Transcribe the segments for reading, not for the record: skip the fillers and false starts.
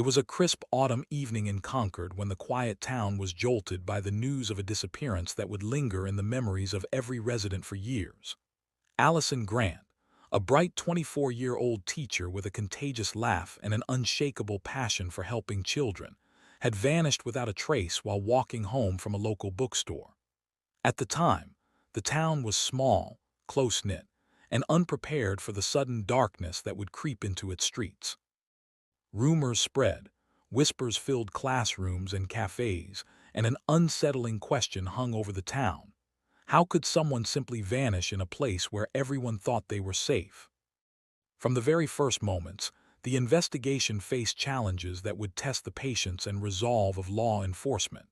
It was a crisp autumn evening in Concord when the quiet town was jolted by the news of a disappearance that would linger in the memories of every resident for years. Allison Grant, a bright 24-year-old teacher with a contagious laugh and an unshakable passion for helping children, had vanished without a trace while walking home from a local bookstore. At the time, the town was small, close-knit, and unprepared for the sudden darkness that would creep into its streets. Rumors spread, whispers filled classrooms and cafes, and an unsettling question hung over the town. How could someone simply vanish in a place where everyone thought they were safe? From the very first moments, the investigation faced challenges that would test the patience and resolve of law enforcement.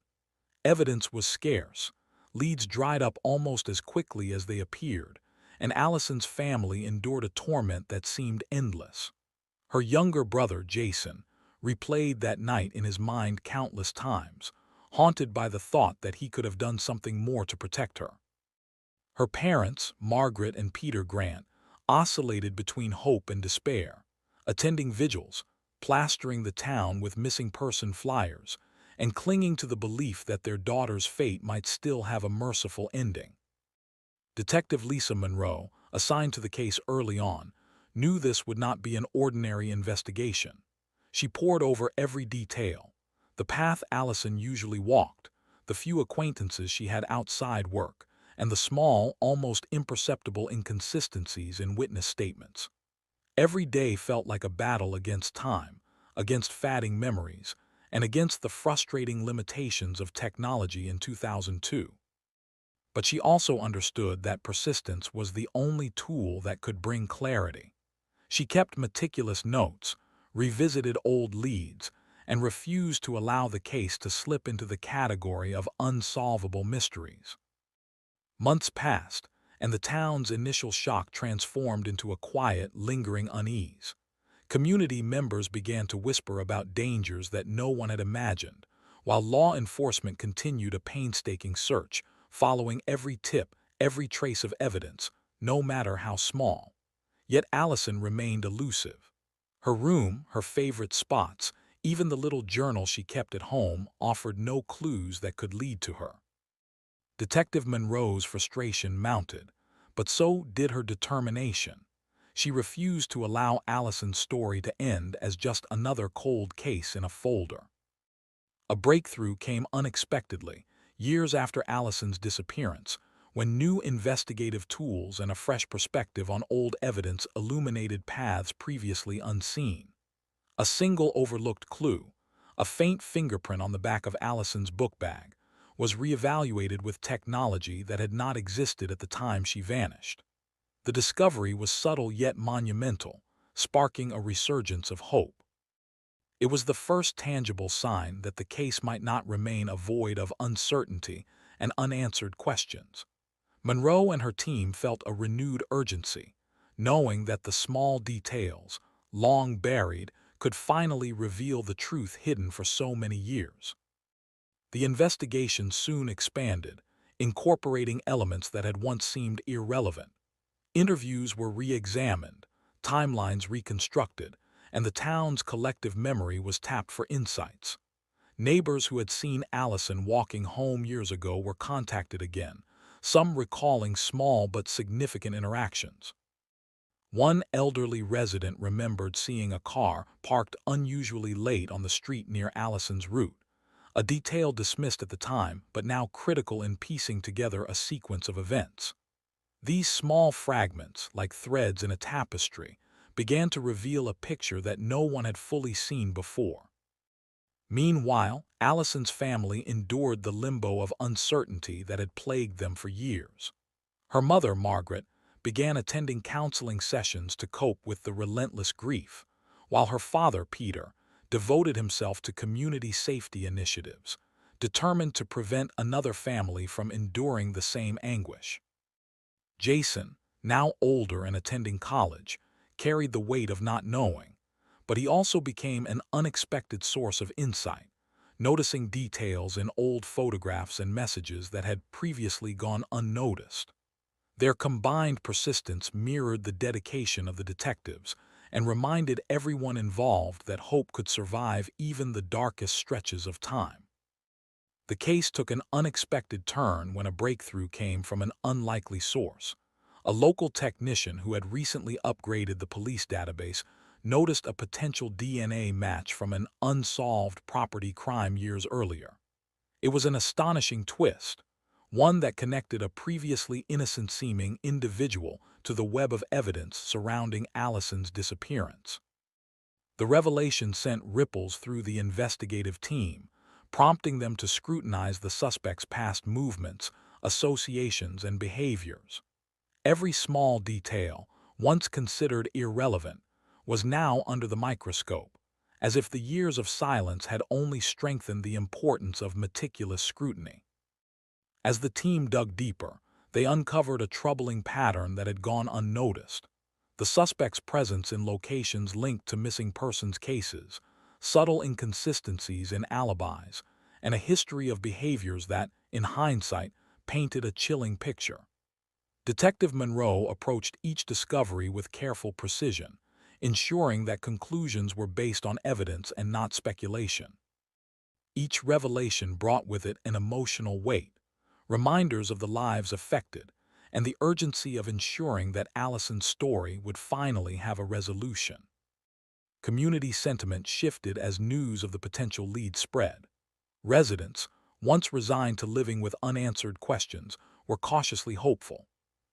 Evidence was scarce, leads dried up almost as quickly as they appeared, and Allison's family endured a torment that seemed endless. Her younger brother, Jason, replayed that night in his mind countless times, haunted by the thought that he could have done something more to protect her. Her parents, Margaret and Peter Grant, oscillated between hope and despair, attending vigils, plastering the town with missing person flyers, and clinging to the belief that their daughter's fate might still have a merciful ending. Detective Lisa Monroe, assigned to the case early on, knew this would not be an ordinary investigation. She pored over every detail: the path Allison usually walked, the few acquaintances she had outside work, and the small, almost imperceptible inconsistencies in witness statements. Every day felt like a battle against time, against fading memories, and against the frustrating limitations of technology in 2002. But she also understood that persistence was the only tool that could bring clarity. She kept meticulous notes, revisited old leads, and refused to allow the case to slip into the category of unsolvable mysteries. Months passed, and the town's initial shock transformed into a quiet, lingering unease. Community members began to whisper about dangers that no one had imagined, while law enforcement continued a painstaking search, following every tip, every trace of evidence, no matter how small. Yet Allison remained elusive. Her room, her favorite spots, even the little journal she kept at home offered no clues that could lead to her. Detective Monroe's frustration mounted, but so did her determination. She refused to allow Allison's story to end as just another cold case in a folder. A breakthrough came unexpectedly, years after Allison's disappearance, when new investigative tools and a fresh perspective on old evidence illuminated paths previously unseen. A single overlooked clue, a faint fingerprint on the back of Allison's book bag, was reevaluated with technology that had not existed at the time she vanished. The discovery was subtle yet monumental, sparking a resurgence of hope. It was the first tangible sign that the case might not remain a void of uncertainty and unanswered questions. Monroe and her team felt a renewed urgency, knowing that the small details, long buried, could finally reveal the truth hidden for so many years. The investigation soon expanded, incorporating elements that had once seemed irrelevant. Interviews were re-examined, timelines reconstructed, and the town's collective memory was tapped for insights. Neighbors who had seen Allison walking home years ago were contacted again, some recalling small but significant interactions. One elderly resident remembered seeing a car parked unusually late on the street near Allison's route, a detail dismissed at the time but now critical in piecing together a sequence of events. These small fragments, like threads in a tapestry, began to reveal a picture that no one had fully seen before. Meanwhile, Allison's family endured the limbo of uncertainty that had plagued them for years. Her mother, Margaret, began attending counseling sessions to cope with the relentless grief, while her father, Peter, devoted himself to community safety initiatives, determined to prevent another family from enduring the same anguish. Jason, now older and attending college, carried the weight of not knowing, but he also became an unexpected source of insight, noticing details in old photographs and messages that had previously gone unnoticed. Their combined persistence mirrored the dedication of the detectives, and reminded everyone involved that hope could survive even the darkest stretches of time. The case took an unexpected turn when a breakthrough came from an unlikely source. A local technician who had recently upgraded the police database noticed a potential DNA match from an unsolved property crime years earlier. It was an astonishing twist, one that connected a previously innocent-seeming individual to the web of evidence surrounding Allison's disappearance. The revelation sent ripples through the investigative team, prompting them to scrutinize the suspect's past movements, associations, and behaviors. Every small detail, once considered irrelevant, was now under the microscope, as if the years of silence had only strengthened the importance of meticulous scrutiny. As the team dug deeper, they uncovered a troubling pattern that had gone unnoticed. The suspect's presence in locations linked to missing persons cases, subtle inconsistencies in alibis, and a history of behaviors that, in hindsight, painted a chilling picture. Detective Monroe approached each discovery with careful precision, ensuring that conclusions were based on evidence and not speculation. Each revelation brought with it an emotional weight, reminders of the lives affected, and the urgency of ensuring that Allison's story would finally have a resolution. Community sentiment shifted as news of the potential lead spread. Residents, once resigned to living with unanswered questions, were cautiously hopeful.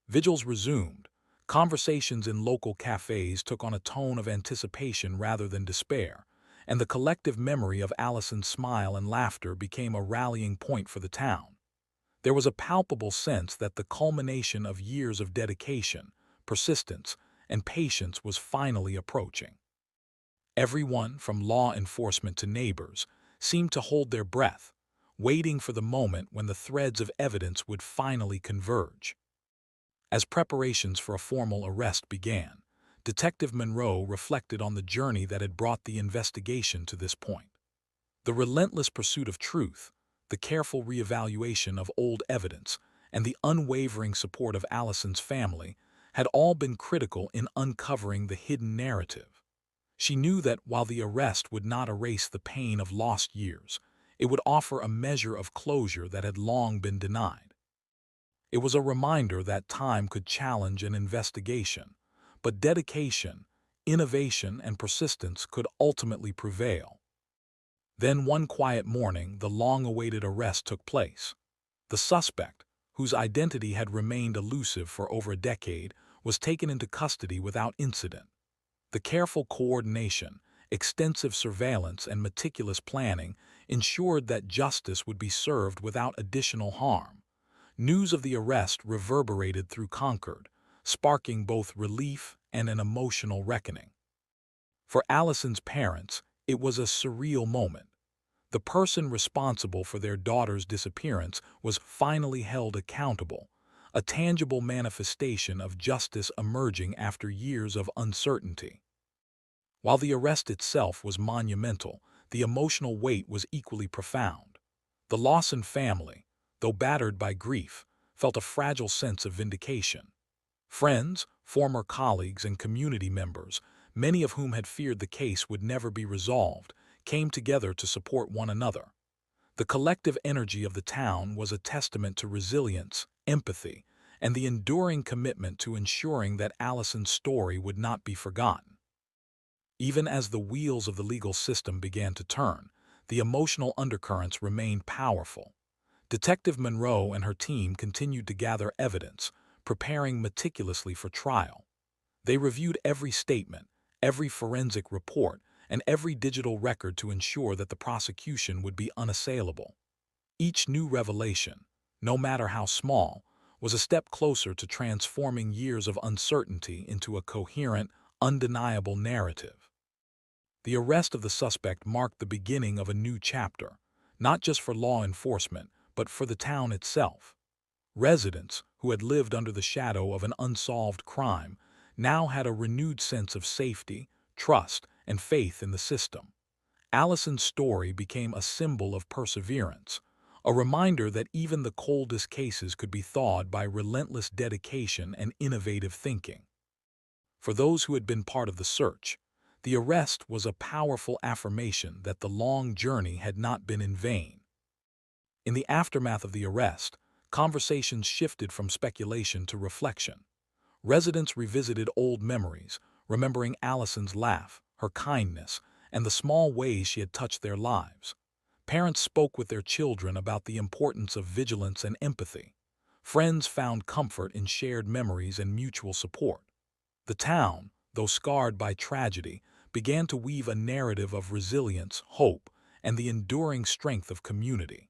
Vigils resumed. Conversations in local cafes took on a tone of anticipation rather than despair, and the collective memory of Allison's smile and laughter became a rallying point for the town. There was a palpable sense that the culmination of years of dedication, persistence, and patience was finally approaching. Everyone, from law enforcement to neighbors, seemed to hold their breath, waiting for the moment when the threads of evidence would finally converge. As preparations for a formal arrest began, Detective Monroe reflected on the journey that had brought the investigation to this point. The relentless pursuit of truth, the careful reevaluation of old evidence, and the unwavering support of Allison's family had all been critical in uncovering the hidden narrative. She knew that while the arrest would not erase the pain of lost years, it would offer a measure of closure that had long been denied. It was a reminder that time could challenge an investigation, but dedication, innovation, and persistence could ultimately prevail. Then one quiet morning, the long-awaited arrest took place. The suspect, whose identity had remained elusive for over a decade, was taken into custody without incident. The careful coordination, extensive surveillance, and meticulous planning ensured that justice would be served without additional harm. News of the arrest reverberated through Concord, sparking both relief and an emotional reckoning. For Allison's parents, it was a surreal moment. The person responsible for their daughter's disappearance was finally held accountable, a tangible manifestation of justice emerging after years of uncertainty. While the arrest itself was monumental, the emotional weight was equally profound. The Lawson family, though battered by grief, felt a fragile sense of vindication. Friends, former colleagues, and community members, many of whom had feared the case would never be resolved, came together to support one another. The collective energy of the town was a testament to resilience, empathy, and the enduring commitment to ensuring that Allison's story would not be forgotten. Even as the wheels of the legal system began to turn, the emotional undercurrents remained powerful. Detective Monroe and her team continued to gather evidence, preparing meticulously for trial. They reviewed every statement, every forensic report, and every digital record to ensure that the prosecution would be unassailable. Each new revelation, no matter how small, was a step closer to transforming years of uncertainty into a coherent, undeniable narrative. The arrest of the suspect marked the beginning of a new chapter, not just for law enforcement, but for the town itself. Residents, who had lived under the shadow of an unsolved crime, now had a renewed sense of safety, trust, and faith in the system. Allison's story became a symbol of perseverance, a reminder that even the coldest cases could be thawed by relentless dedication and innovative thinking. For those who had been part of the search, the arrest was a powerful affirmation that the long journey had not been in vain. In the aftermath of the arrest, conversations shifted from speculation to reflection. Residents revisited old memories, remembering Allison's laugh, her kindness, and the small ways she had touched their lives. Parents spoke with their children about the importance of vigilance and empathy. Friends found comfort in shared memories and mutual support. The town, though scarred by tragedy, began to weave a narrative of resilience, hope, and the enduring strength of community.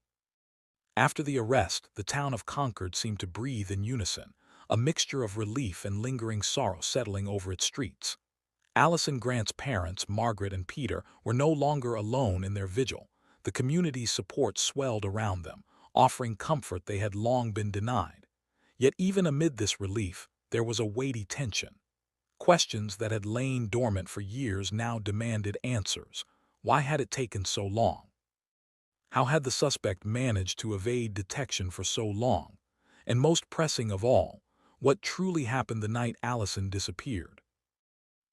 After the arrest, the town of Concord seemed to breathe in unison, a mixture of relief and lingering sorrow settling over its streets. Allison Grant's parents, Margaret and Peter, were no longer alone in their vigil. The community's support swelled around them, offering comfort they had long been denied. Yet even amid this relief, there was a weighty tension. Questions that had lain dormant for years now demanded answers. Why had it taken so long? How had the suspect managed to evade detection for so long? And most pressing of all, what truly happened the night Allison disappeared?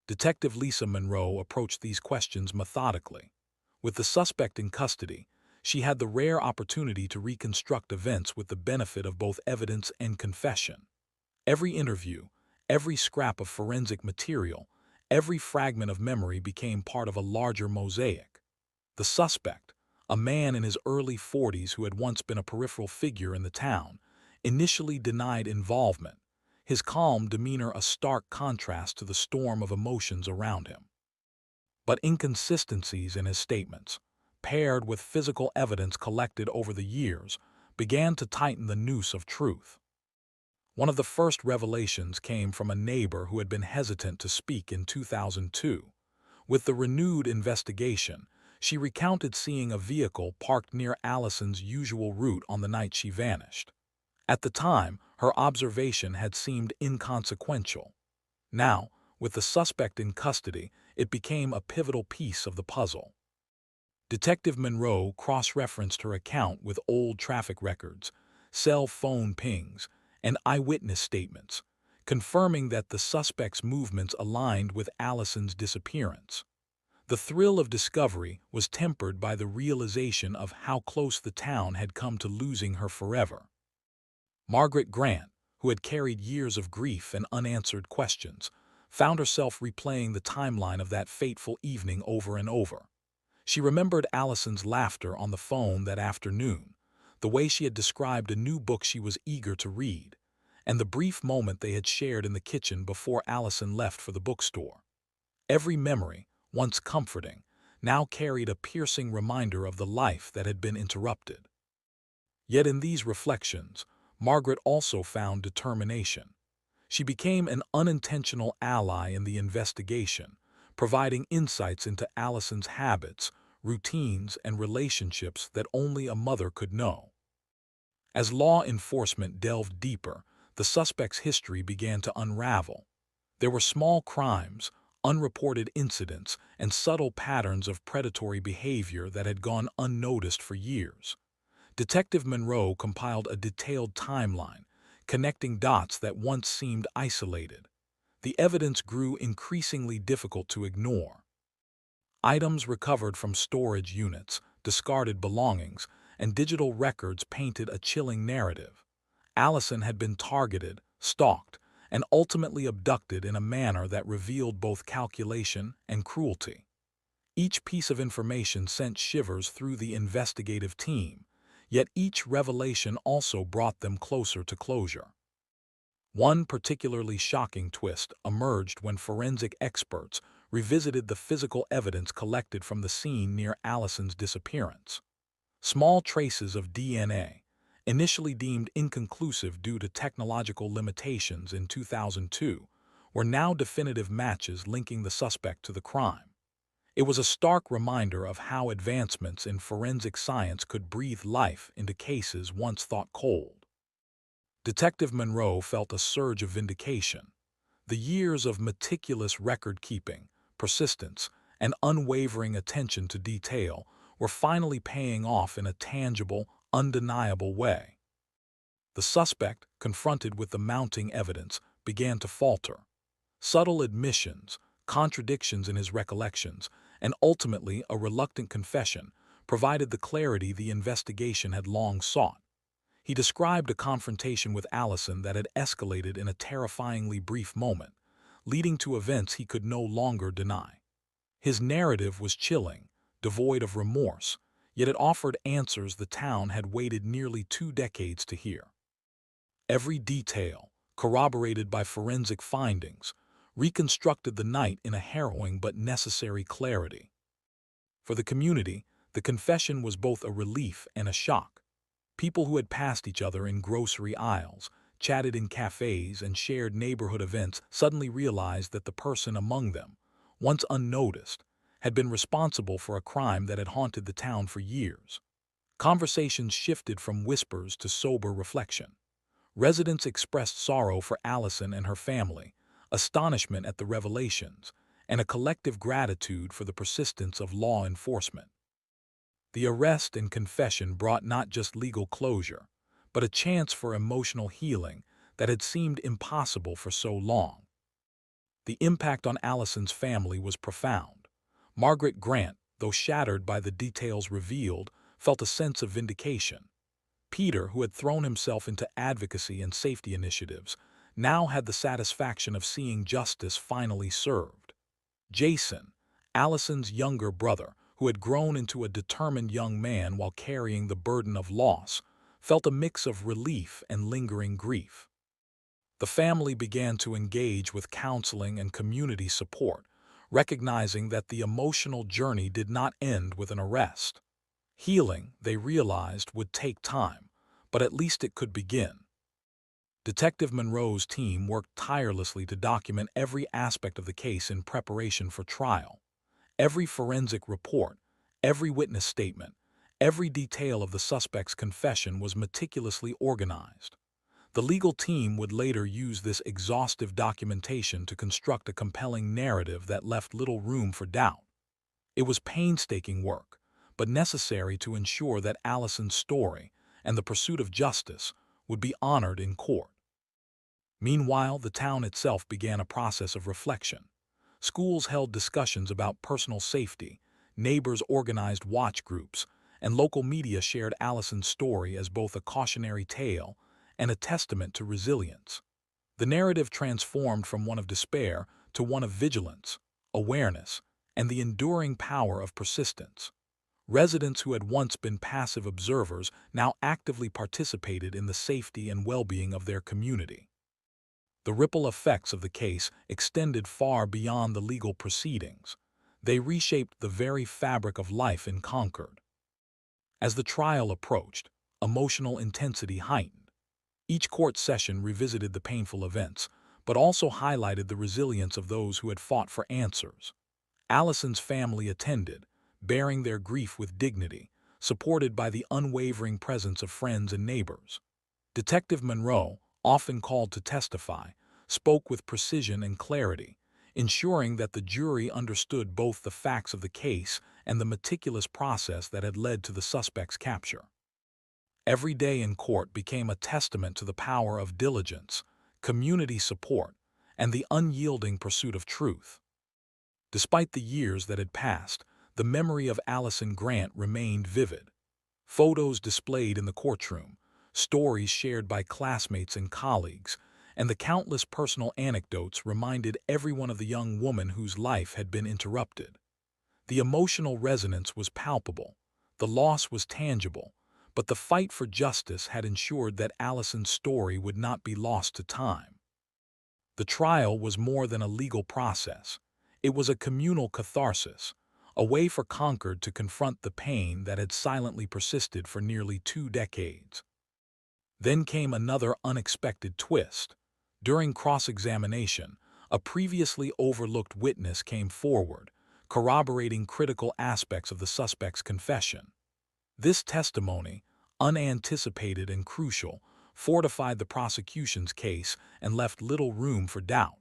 Detective Lisa Monroe approached these questions methodically. With the suspect in custody, she had the rare opportunity to reconstruct events with the benefit of both evidence and confession. Every interview, every scrap of forensic material, every fragment of memory became part of a larger mosaic. The suspect, a man in his early 40s who had once been a peripheral figure in the town, initially denied involvement, his calm demeanor a stark contrast to the storm of emotions around him. But inconsistencies in his statements, paired with physical evidence collected over the years, began to tighten the noose of truth. One of the first revelations came from a neighbor who had been hesitant to speak in 2002. With the renewed investigation, she recounted seeing a vehicle parked near Allison's usual route on the night she vanished. At the time, her observation had seemed inconsequential. Now, with the suspect in custody, it became a pivotal piece of the puzzle. Detective Monroe cross-referenced her account with old traffic records, cell phone pings, and eyewitness statements, confirming that the suspect's movements aligned with Allison's disappearance. The thrill of discovery was tempered by the realization of how close the town had come to losing her forever. Margaret Grant, who had carried years of grief and unanswered questions, found herself replaying the timeline of that fateful evening over and over. She remembered Allison's laughter on the phone that afternoon, the way she had described a new book she was eager to read, and the brief moment they had shared in the kitchen before Allison left for the bookstore. Every memory, once comforting, now carried a piercing reminder of the life that had been interrupted. Yet in these reflections, Margaret also found determination. She became an unintentional ally in the investigation, providing insights into Allison's habits, routines, and relationships that only a mother could know. As law enforcement delved deeper, the suspect's history began to unravel. There were small crimes, unreported incidents, and subtle patterns of predatory behavior that had gone unnoticed for years. Detective Monroe compiled a detailed timeline, connecting dots that once seemed isolated. The evidence grew increasingly difficult to ignore. Items recovered from storage units, discarded belongings, and digital records painted a chilling narrative. Allison had been targeted, stalked, and ultimately abducted in a manner that revealed both calculation and cruelty. Each piece of information sent shivers through the investigative team, yet each revelation also brought them closer to closure. One particularly shocking twist emerged when forensic experts revisited the physical evidence collected from the scene near Allison's disappearance. Small traces of DNA, initially deemed inconclusive due to technological limitations in 2002, were now definitive matches linking the suspect to the crime. It was a stark reminder of how advancements in forensic science could breathe life into cases once thought cold. Detective Monroe felt a surge of vindication. The years of meticulous record-keeping, persistence, and unwavering attention to detail were finally paying off in a tangible, undeniable way. The suspect, confronted with the mounting evidence, began to falter. Subtle admissions, contradictions in his recollections, and ultimately a reluctant confession provided the clarity the investigation had long sought. He described a confrontation with Allison that had escalated in a terrifyingly brief moment, leading to events he could no longer deny. His narrative was chilling, devoid of remorse, yet it offered answers the town had waited nearly 2 decades to hear. Every detail, corroborated by forensic findings, reconstructed the night in a harrowing but necessary clarity. For the community, the confession was both a relief and a shock. People who had passed each other in grocery aisles, chatted in cafes, and shared neighborhood events suddenly realized that the person among them, once unnoticed, had been responsible for a crime that had haunted the town for years. Conversations shifted from whispers to sober reflection. Residents expressed sorrow for Allison and her family, astonishment at the revelations, and a collective gratitude for the persistence of law enforcement. The arrest and confession brought not just legal closure, but a chance for emotional healing that had seemed impossible for so long. The impact on Allison's family was profound. Margaret Grant, though shattered by the details revealed, felt a sense of vindication. Peter, who had thrown himself into advocacy and safety initiatives, now had the satisfaction of seeing justice finally served. Jason, Allison's younger brother, who had grown into a determined young man while carrying the burden of loss, felt a mix of relief and lingering grief. The family began to engage with counseling and community support, recognizing that the emotional journey did not end with an arrest. Healing, they realized, would take time, but at least it could begin. Detective Monroe's team worked tirelessly to document every aspect of the case in preparation for trial. Every forensic report, every witness statement, every detail of the suspect's confession was meticulously organized. The legal team would later use this exhaustive documentation to construct a compelling narrative that left little room for doubt. It was painstaking work, but necessary to ensure that Allison's story and the pursuit of justice would be honored in court. Meanwhile, the town itself began a process of reflection. Schools held discussions about personal safety, neighbors organized watch groups, and local media shared Allison's story as both a cautionary tale and a testament to resilience. The narrative transformed from one of despair to one of vigilance, awareness, and the enduring power of persistence. Residents who had once been passive observers now actively participated in the safety and well-being of their community. The ripple effects of the case extended far beyond the legal proceedings. They reshaped the very fabric of life in Concord. As the trial approached, emotional intensity heightened. Each court session revisited the painful events, but also highlighted the resilience of those who had fought for answers. Allison's family attended, bearing their grief with dignity, supported by the unwavering presence of friends and neighbors. Detective Monroe, often called to testify, spoke with precision and clarity, ensuring that the jury understood both the facts of the case and the meticulous process that had led to the suspect's capture. Every day in court became a testament to the power of diligence, community support, and the unyielding pursuit of truth. Despite the years that had passed, the memory of Allison Grant remained vivid. Photos displayed in the courtroom, stories shared by classmates and colleagues, and the countless personal anecdotes reminded everyone of the young woman whose life had been interrupted. The emotional resonance was palpable, the loss was tangible, but the fight for justice had ensured that Allison's story would not be lost to time. The trial was more than a legal process. It was a communal catharsis, a way for Concord to confront the pain that had silently persisted for nearly 2 decades. Then came another unexpected twist. During cross-examination, a previously overlooked witness came forward, corroborating critical aspects of the suspect's confession. This testimony, unanticipated and crucial, fortified the prosecution's case and left little room for doubt.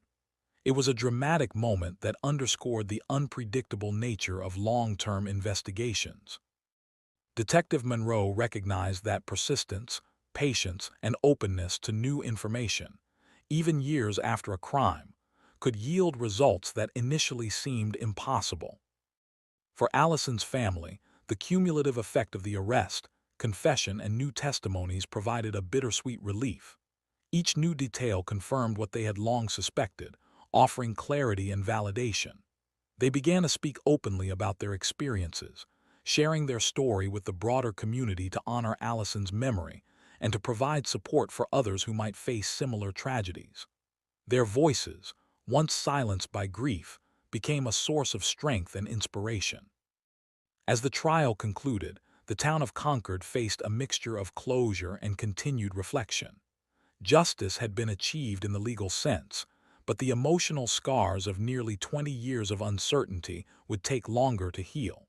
It was a dramatic moment that underscored the unpredictable nature of long-term investigations. Detective Monroe recognized that persistence, patience, and openness to new information, even years after a crime, could yield results that initially seemed impossible. For Allison's family, the cumulative effect of the arrest, confession, and new testimonies provided a bittersweet relief. Each new detail confirmed what they had long suspected, offering clarity and validation. They began to speak openly about their experiences, sharing their story with the broader community to honor Allison's memory and to provide support for others who might face similar tragedies. Their voices, once silenced by grief, became a source of strength and inspiration. As the trial concluded, the town of Concord faced a mixture of closure and continued reflection. Justice had been achieved in the legal sense, but the emotional scars of nearly 20 years of uncertainty would take longer to heal.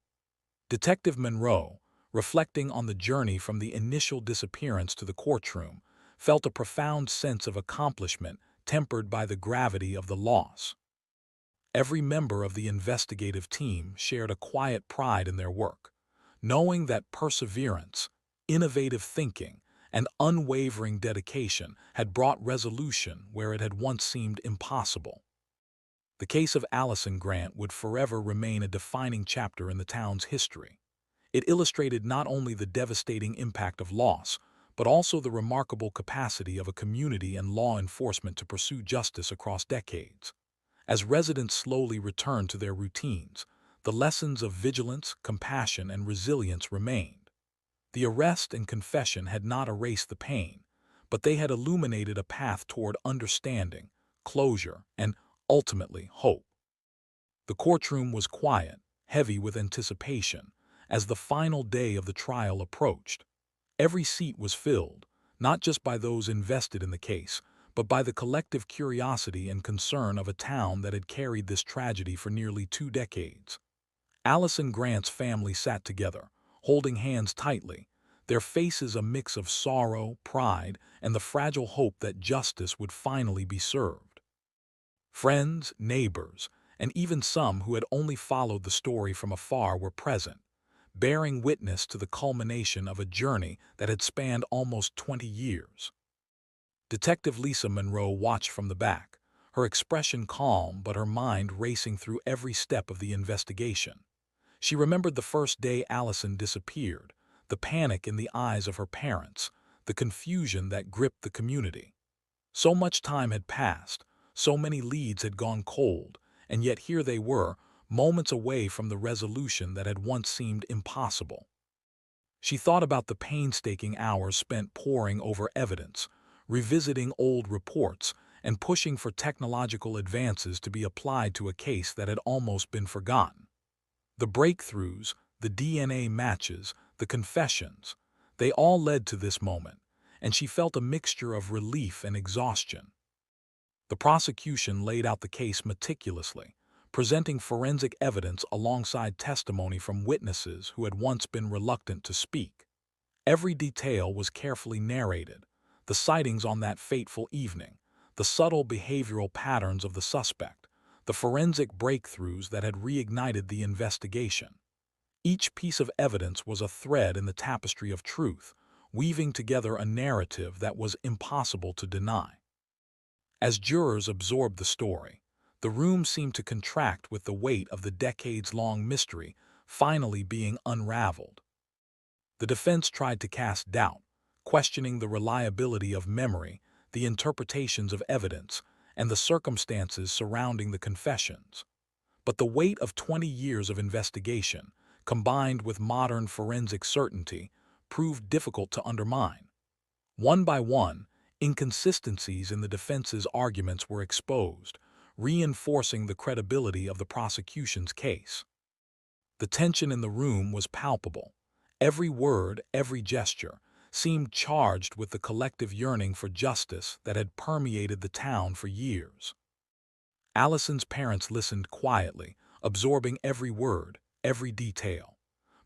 Detective Monroe, reflecting on the journey from the initial disappearance to the courtroom, felt a profound sense of accomplishment tempered by the gravity of the loss. Every member of the investigative team shared a quiet pride in their work, knowing that perseverance, innovative thinking, and unwavering dedication had brought resolution where it had once seemed impossible. The case of Allison Grant would forever remain a defining chapter in the town's history. It illustrated not only the devastating impact of loss, but also the remarkable capacity of a community and law enforcement to pursue justice across decades. As residents slowly returned to their routines, the lessons of vigilance, compassion, and resilience remained. The arrest and confession had not erased the pain, but they had illuminated a path toward understanding, closure, and, ultimately, hope. The courtroom was quiet, heavy with anticipation, as the final day of the trial approached. Every seat was filled, not just by those invested in the case, but by the collective curiosity and concern of a town that had carried this tragedy for nearly 2 decades. Allison Grant's family sat together, holding hands tightly, their faces a mix of sorrow, pride, and the fragile hope that justice would finally be served. Friends, neighbors, and even some who had only followed the story from afar were present, bearing witness to the culmination of a journey that had spanned almost 20 years. Detective Lisa Monroe watched from the back, her expression calm but her mind racing through every step of the investigation. She remembered the first day Allison disappeared, the panic in the eyes of her parents, the confusion that gripped the community. So much time had passed, so many leads had gone cold, and yet here they were, moments away from the resolution that had once seemed impossible. She thought about the painstaking hours spent poring over evidence, revisiting old reports, and pushing for technological advances to be applied to a case that had almost been forgotten. The breakthroughs, the DNA matches, the confessions, they all led to this moment, and she felt a mixture of relief and exhaustion. The prosecution laid out the case meticulously, presenting forensic evidence alongside testimony from witnesses who had once been reluctant to speak. Every detail was carefully narrated: the sightings on that fateful evening, the subtle behavioral patterns of the suspect, the forensic breakthroughs that had reignited the investigation. Each piece of evidence was a thread in the tapestry of truth, weaving together a narrative that was impossible to deny. As jurors absorbed the story, the room seemed to contract with the weight of the decades-long mystery finally being unraveled. The defense tried to cast doubt, questioning the reliability of memory, the interpretations of evidence, and the circumstances surrounding the confessions. But the weight of 20 years of investigation, combined with modern forensic certainty, proved difficult to undermine. One by one, inconsistencies in the defense's arguments were exposed, reinforcing the credibility of the prosecution's case. The tension in the room was palpable. Every word, every gesture, seemed charged with the collective yearning for justice that had permeated the town for years. Allison's parents listened quietly, absorbing every word, every detail.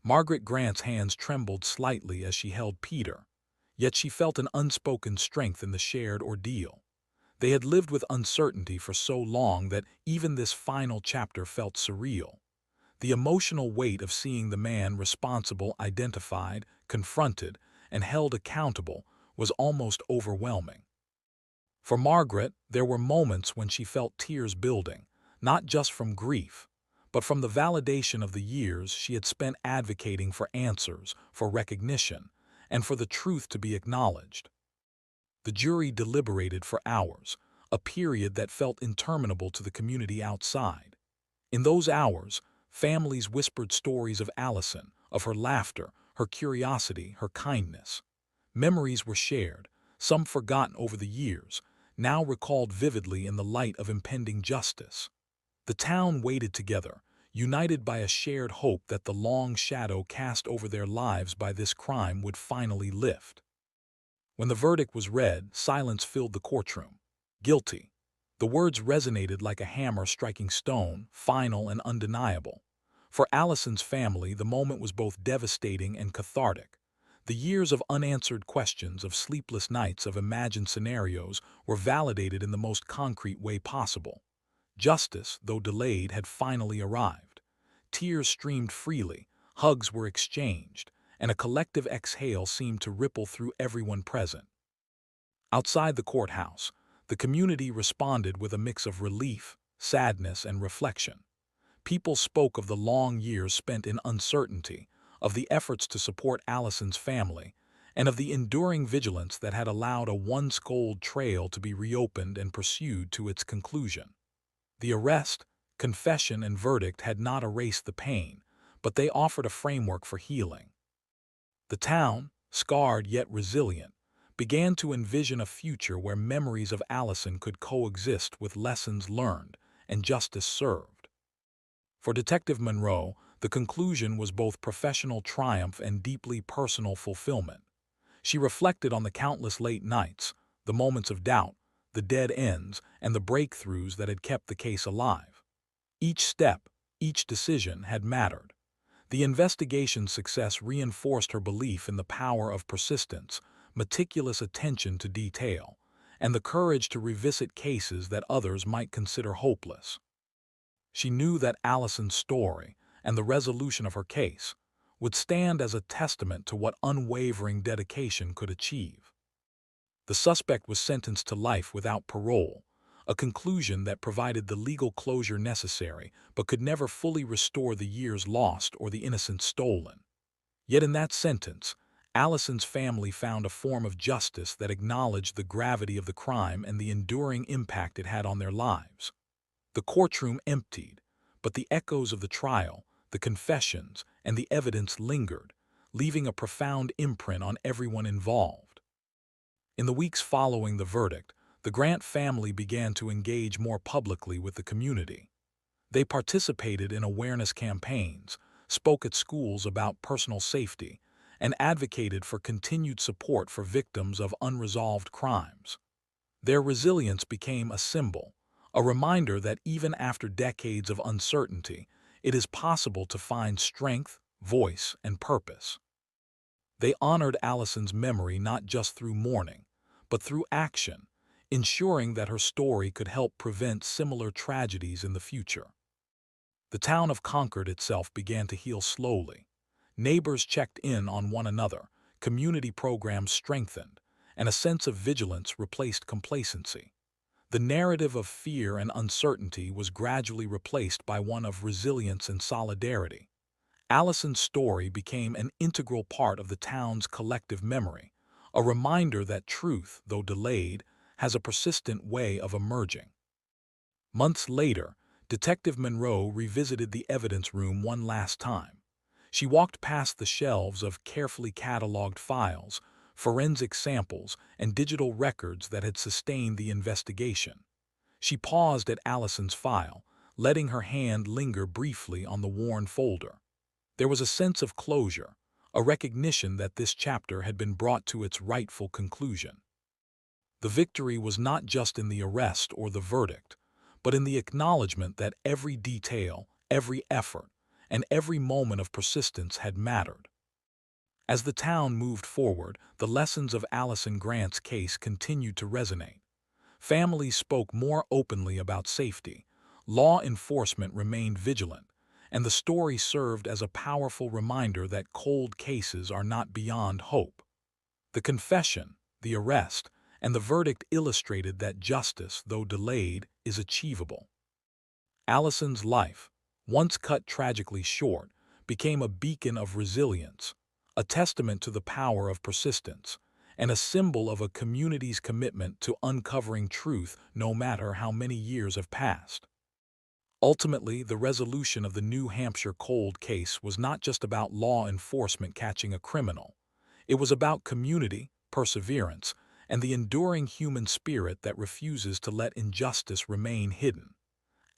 Margaret Grant's hands trembled slightly as she held Peter, yet she felt an unspoken strength in the shared ordeal. They had lived with uncertainty for so long that even this final chapter felt surreal. The emotional weight of seeing the man responsible identified, confronted, and held accountable was almost overwhelming. For Margaret, there were moments when she felt tears building, not just from grief, but from the validation of the years she had spent advocating for answers, for recognition, and for the truth to be acknowledged. The jury deliberated for hours, a period that felt interminable to the community outside. In those hours, families whispered stories of Allison, of her laughter, her curiosity, her kindness. Memories were shared, some forgotten over the years, now recalled vividly in the light of impending justice. The town waited together, united by a shared hope that the long shadow cast over their lives by this crime would finally lift. When the verdict was read, silence filled the courtroom. Guilty. The words resonated like a hammer striking stone, final and undeniable. For Allison's family, the moment was both devastating and cathartic. The years of unanswered questions, of sleepless nights, of imagined scenarios were validated in the most concrete way possible. Justice, though delayed, had finally arrived. Tears streamed freely, hugs were exchanged, and a collective exhale seemed to ripple through everyone present. Outside the courthouse, the community responded with a mix of relief, sadness, and reflection. People spoke of the long years spent in uncertainty, of the efforts to support Allison's family, and of the enduring vigilance that had allowed a once-cold trail to be reopened and pursued to its conclusion. The arrest, confession, and verdict had not erased the pain, but they offered a framework for healing. The town, scarred yet resilient, began to envision a future where memories of Allison could coexist with lessons learned and justice served. For Detective Monroe, the conclusion was both professional triumph and deeply personal fulfillment. She reflected on the countless late nights, the moments of doubt, the dead ends, and the breakthroughs that had kept the case alive. Each step, each decision had mattered. The investigation's success reinforced her belief in the power of persistence, meticulous attention to detail, and the courage to revisit cases that others might consider hopeless. She knew that Allison's story and the resolution of her case would stand as a testament to what unwavering dedication could achieve. The suspect was sentenced to life without parole, a conclusion that provided the legal closure necessary but could never fully restore the years lost or the innocence stolen. Yet in that sentence, Allison's family found a form of justice that acknowledged the gravity of the crime and the enduring impact it had on their lives. The courtroom emptied, but the echoes of the trial, the confessions, and the evidence lingered, leaving a profound imprint on everyone involved. In the weeks following the verdict, the Grant family began to engage more publicly with the community. They participated in awareness campaigns, spoke at schools about personal safety, and advocated for continued support for victims of unresolved crimes. Their resilience became a symbol, a reminder that even after decades of uncertainty, it is possible to find strength, voice, and purpose. They honored Allison's memory not just through mourning, but through action, ensuring that her story could help prevent similar tragedies in the future. The town of Concord itself began to heal slowly. Neighbors checked in on one another, community programs strengthened, and a sense of vigilance replaced complacency. The narrative of fear and uncertainty was gradually replaced by one of resilience and solidarity. Allison's story became an integral part of the town's collective memory, a reminder that truth, though delayed, has a persistent way of emerging. Months later, Detective Monroe revisited the evidence room one last time. She walked past the shelves of carefully cataloged files, forensic samples, and digital records that had sustained the investigation. She paused at Allison's file, letting her hand linger briefly on the worn folder. There was a sense of closure, a recognition that this chapter had been brought to its rightful conclusion. The victory was not just in the arrest or the verdict, but in the acknowledgement that every detail, every effort, and every moment of persistence had mattered. As the town moved forward, the lessons of Allison Grant's case continued to resonate. Families spoke more openly about safety, law enforcement remained vigilant, and the story served as a powerful reminder that cold cases are not beyond hope. The confession, the arrest, and the verdict illustrated that justice, though delayed, is achievable. Allison's life, once cut tragically short, became a beacon of resilience, a testament to the power of persistence, and a symbol of a community's commitment to uncovering truth no matter how many years have passed. Ultimately, the resolution of the New Hampshire cold case was not just about law enforcement catching a criminal. It was about community, perseverance, and the enduring human spirit that refuses to let injustice remain hidden.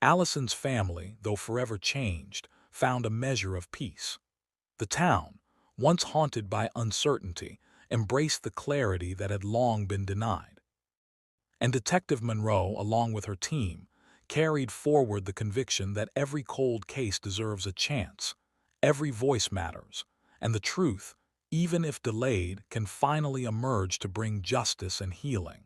Allison's family, though forever changed, found a measure of peace. The town, once haunted by uncertainty, embraced the clarity that had long been denied. And Detective Monroe, along with her team, carried forward the conviction that every cold case deserves a chance, every voice matters, and the truth, even if delayed, can finally emerge to bring justice and healing.